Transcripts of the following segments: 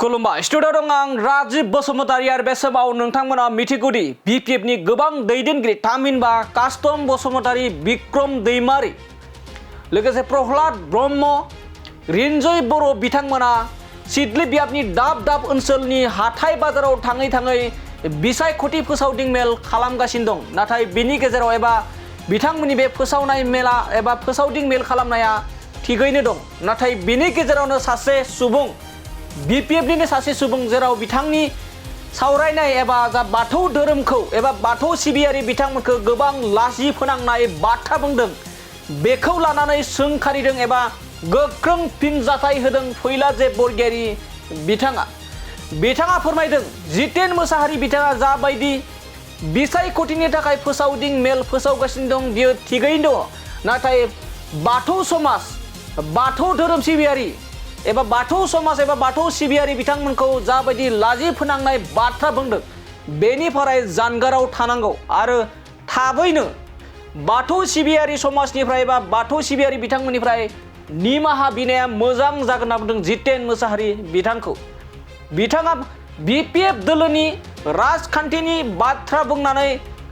खुलुमबाय स्टुडिअ दं आं राजिब बसुमतारी आरो बे समाव नोंथांमोना मिथिगौदि बिपिएफनि गोबां दैदेनगिरि थामहिनबा कास्टम बसुमतारी बिक्रम दैमारि लोगोसे प्रह्लाद ब्रह्म रिन्जय बर' बिथांमोना सिडली बियाबनि दाब दाब ओनसोलनि हाथाय बाजाराव थाङै थाङै बिसायख'थि फोसावदिं मेल खालामगासिनो दं। नाथाय बिनि गेजेराव एबा बिथांमोननि बे फोसावनाय मेला एबा फोसावदिं मेल खालामनाया थिगैनो दं। नाथाय बिनि गेजेरावनो सासे सुबुं बिपिएफनिनो सासे सुबुं जेराव बिथांनि सावरायनाय एबा जा बाथौ धोरोमखौ एबा बाथौ सिबियारि बिथांमोनखौ गोबां लाजि फोनांनाय बाथ्रा बुंदों, बेखौ लानानै सोंखारिदों एबा गोख्रों फिनजाथाय होदों फैलाजे बरगयारी बिथाङा फोरमायदों जितेन मोसाहारि बिथाङा जाबायदि बिसायख'थिनि थाखाय फोसावदिं मेल फोसावगासिनो दं बियो थिगैनो दङ। नाथाय बाथौ समाज बाथौ धोरोम सिबियारि एबा बाथौ समाज एबा बाथौ सिबियारि बिथांमोनखौ जाबायदि लाजि फोनांनाय बाथ्रा बुंदों बेनिफ्राय जानगाराव थानांगौ आरो थाबैनो बाथौ सिबियारि समाजनिफ्राय एबा बाथौ सिबियारि बिथांमोननिफ्राय निमाहा बिनाया मोजां जागोन होनना बुंदों जितेन मोसाहारि बिथांखौ। बिथाङा बिपिएफ दोलोनि राजखान्थिनि बाथ्रा बुंनानै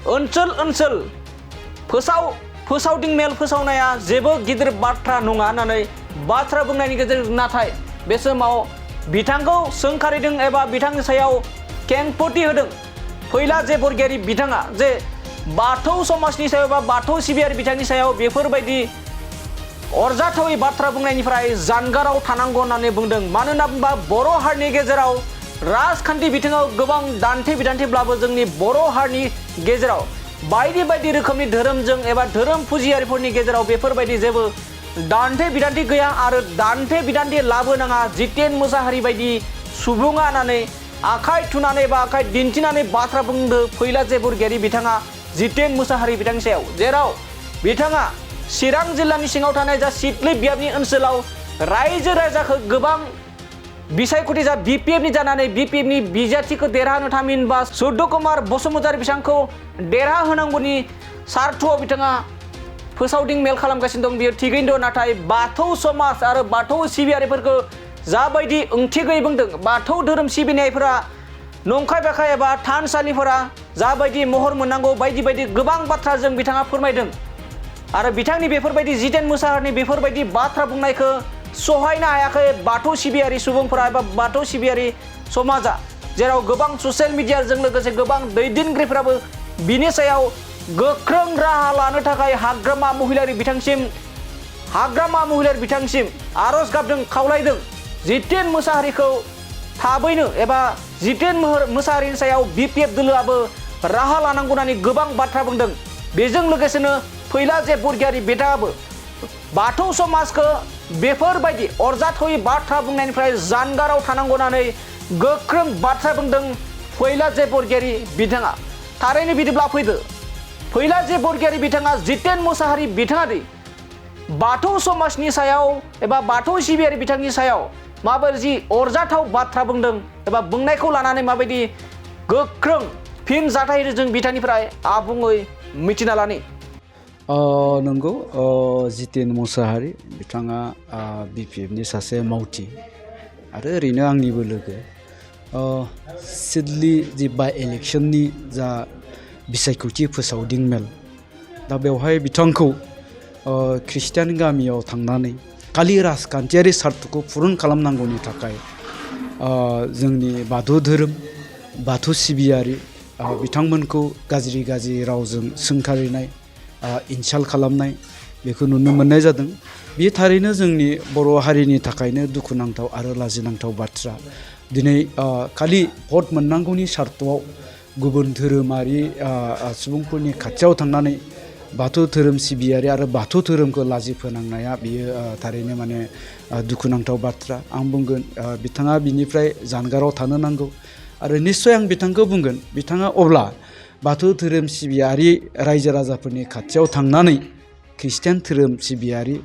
ओनसोल ओनसोल फोसावदिं मेल फोसावनाया जेबो गिदिर बाथ्रा नङा होननानै बाथ्रा बुंनायनि गेजेरजों नाथाय बे समाव बिथांखौ सोंखारिदों एबा बिथांनि सायाव खेंफोरथि होदों फैलाजे बरगयारी बिथाङा जे बाथौ समाजनि सायाव एबा बाथौ सिबियारि बिथांनि सायाव बेफोरबायदि अरजाथावै बाथ्रा बुंनायनिफ्राय जानगाराव थानांगौ होननानै बुंदों। मानो होनना बुङोबा बर' हारिनि गेजेराव राजखान्थि बिथिङाव गोबां दान्थे बिदान्थेब्लाबो जोंनि बर' हारिनि गेजेराव बायदि बायदि रोखोमनि धोरोमजों एबा धोरोम फुजियारिफोरनि गेजेराव बेफोरबायदि जेबो दान्थे बिदान्थि गैया आरो दान्थे बिदान्थि लाबोनाङा जितेन मोसाहारि बायदि सुबुङा होननानै आखाइ थुनानै एबा आखाइ दिन्थिनानै बाथ्रा बुंदों फैलाजे बरगयारी बिथाङा जितेन मोसाहारि बिथांनि सायाव, जेराव बिथाङा चिरां जिल्लानि सिङाव थानाय जा सिडली बियाबनि ओनसोलाव रायजो राजाखौ गोबां बिसायख'थि जा बिपिएफनि जानानै बिपिएफनि बिजाथिखौ देरहानो थामहिनबा सुर्द कुमार बसुमतारी बिथांखौ देरहाहोनांगौनि सार्थआव बिथाङा फोसावदिं मेल खालामगासिनो दं बियो थिगैनो दं। नाथाय बाथौ समाज आरो बाथौ सिबियारिफोरखौ जाबायदि ओंथि गैयै बुंदों, बाथौ धोरोम सिबिनायफोरा नंखाय बाखाय एबा थानसालिफोरा जाबायदि महर मोननांगौ बायदि बायदि गोबां बाथ्राजों बिथाङा फोरमायदों आरो बिथांनि बेफोरबायदि जितेन मोसाहारिनि बेफोरबायदि बाथ्रा बुंनायखौ सहायनो हायाखै बाथौ सिबियारि सुबुंफोरा एबा बाथौ सिबियारि समाजा, जेराव गोबां ससियेल मिडियाजों लोगोसे गोबां दैदेनगिरिफोराबो बिनि सायाव गोख्रों राहा लानो थाखाय हाग्रामा महिलारि बिथांसिम आरज गाबदों, खावलायदों जितेन मोसाहारिखौ थाबैनो एबा जितेन मोसाहारिनि सायाव बिपिएफ दोलोआबो राहा लानांगौ होननानै गोबां बाथ्रा बुंदों। बेजों लोगोसेनो फैलाजे बरगयारी बिथाङाबो बाथौ समाजखौ बेफोरबायदि अरजाथावै बाथ्रा बुंनायनिफ्राय जानगाराव थानांगौ होननानै गोख्रों बाथ्रा बुंदों फैलाजे बरगयारी बिथाङा। थारैनो बिदिब्ला फैदो फैलाजे बरगयारी बिथाङा जितेन मोसाहारि बिथाङा दि बाथौ समाजनि सायाव एबा बाथौ सिबियारि बिथांनि सायाव माबायदि अरजाथाव बाथ्रा बुंदों एबा बुंनायखौ लानानै माबायदि गोख्रों फिनजाथाय जों बिथांनिफ्राय आबुङै मिथिना लानि। नंगौ जितेन मोसाहारि बिथाङा बिपिएफनि सासे मावथि आरो ओरैनो आंनिबो लोगो। सिडली जि बाइ इलेक्शननि जा बिसायख'थि फोसावदिं मेल, दा बेवहाय बिथांखौ ख्रिस्टियान गामियाव थांनानै खालि राजखान्थियारि सार्थखौ फुरुन खालामनांगौनि थाखाय जोंनि बाथौ धोरोम बाथौ सिबियारि बिथांमोनखौ गाज्रि रावजों सोंखारिनाय इनसाल्ट खालामनाय बेखौ नुनो मोननाय जादों। बेयो थारैनो जोंनि बर' हारिनि थाखायनो दुखुनांथाव आरो लाजिनांथाव बाथ्रा। दिनै खालि भट मोननांगौनि सार्थआव गुबुन धोरोमारि सुबुंफोरनि खाथियाव थांनानै बाथौ धोरोम सिबियारि आरो बाथौ धोरोमखौ लाजि फोनांनाया बियो थारैनो माने दुखुनांथाव बाथ्रा। आं बुंगोन बिथाङा बिनिफ्राय जानगाराव थानो नांगौ आरो निस्सय आं बिथांखौ बुंगोन बिथाङा अब्ला बाथौ धोरोम सिबियारि रायजो राजाफोरनि खाथियाव थांनानै ख्रिस्टियान धोरोम सिबियारि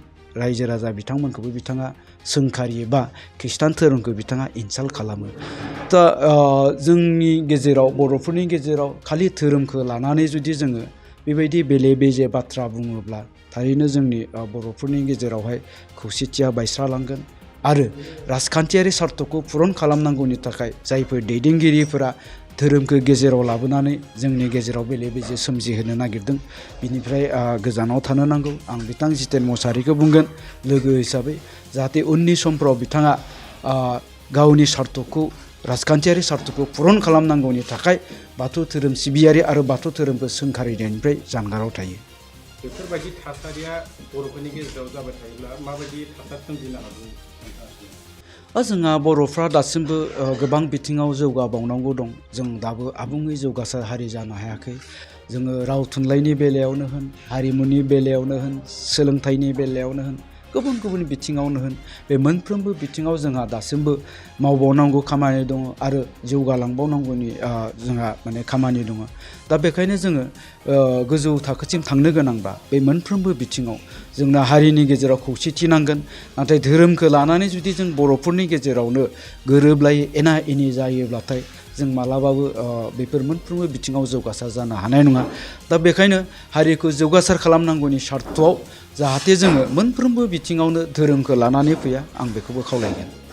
रायजो राजा बिथांमोनखौबो बिथाङा सोंखारियोबा ख्रिस्टान धोरोमखौ बिथाङा इनसाल्ट खालामो। दा जोंनि गेजेराव बर'फोरनि गेजेराव खालि धोरोमखौ लानानै जुदि जोङो बेबायदि बेले बेजे बाथ्रा बुङोब्ला थारैनो जोंनि बर'फोरनि गेजेरावहाय खौसेथिया बायस्रालांगोन आरो राजखान्थियारि सार्थखौ पुरन खालामनांगौनि थाखाय जायफोर दैदेनगिरिफोरा धोरोमखौ गेजेराव लाबोनानै जोंनि गेजेराव बेले बेजे सोमजिहोनो नागिरदों बिनिफ्राय गोजानाव थानो नांगौ आं बिथां जितेन मसाहारिखौ बुंगोन लोगो हिसाबै जाहाथे उननि समफ्राव बिथाङा गावनि सार्थखौ राजखान्थियारि सार्थखौ पुरन खालामनांगौनि थाखाय बाथौ धोरोम सिबियारि आरो बाथौ धोरोमखौ सोंखारिनायनिफ्राय जानगाराव थायो। बेफोरबायदि थासारिया बर'फोरनि गेजेराव जाबाय थायोब्ला माबायदि थासारि सोमजिनो हागौ? जोंहा बर'फ्रा दासिमबो गोबां बिथिङाव जौगाबावनांगौ दं। जों दाबो आबुङै जौगासार हारि जानो हायाखै। जोङो राव थुनलाइनि बेलायावनो होन, हारिमुनि बेलायावनो होन, सोलोंथाइनि बेलायावनो होन, गुबुन गुबुन बिथिङावनो होन, बे मोनफ्रोमबो बिथिङाव जोंहा दासिमबो मावबावनांगौ खामानि दङ आरो जौगालांबावनांगौनि जोंहा माने खामानि दङ। दा बेखायनो जोङो गोजौ थाखोसिम थांनो गोनांबा बे मोनफ्रोमबो बिथिङाव जोंना हारिनि गेजेराव खौसेथि नांगोन। नाथाय धोरोमखौ लानानै जुदि जों बर'फोरनि गेजेरावनो गोरोबलायै एना एनि जायोब्लाथाय जों मालाबाबो बेफोर मोनफ्रोमबो बिथिङाव जौगासार जानो हानाय नङा। दा बेखायनो हारिखौ जौगासार खालामनांगौनि सार्थआव जाहाथे जोङो मोनफ्रोमबो बिथिङावनो धोरोमखौ लानानै फैया आं बेखौबो खावलायगोन।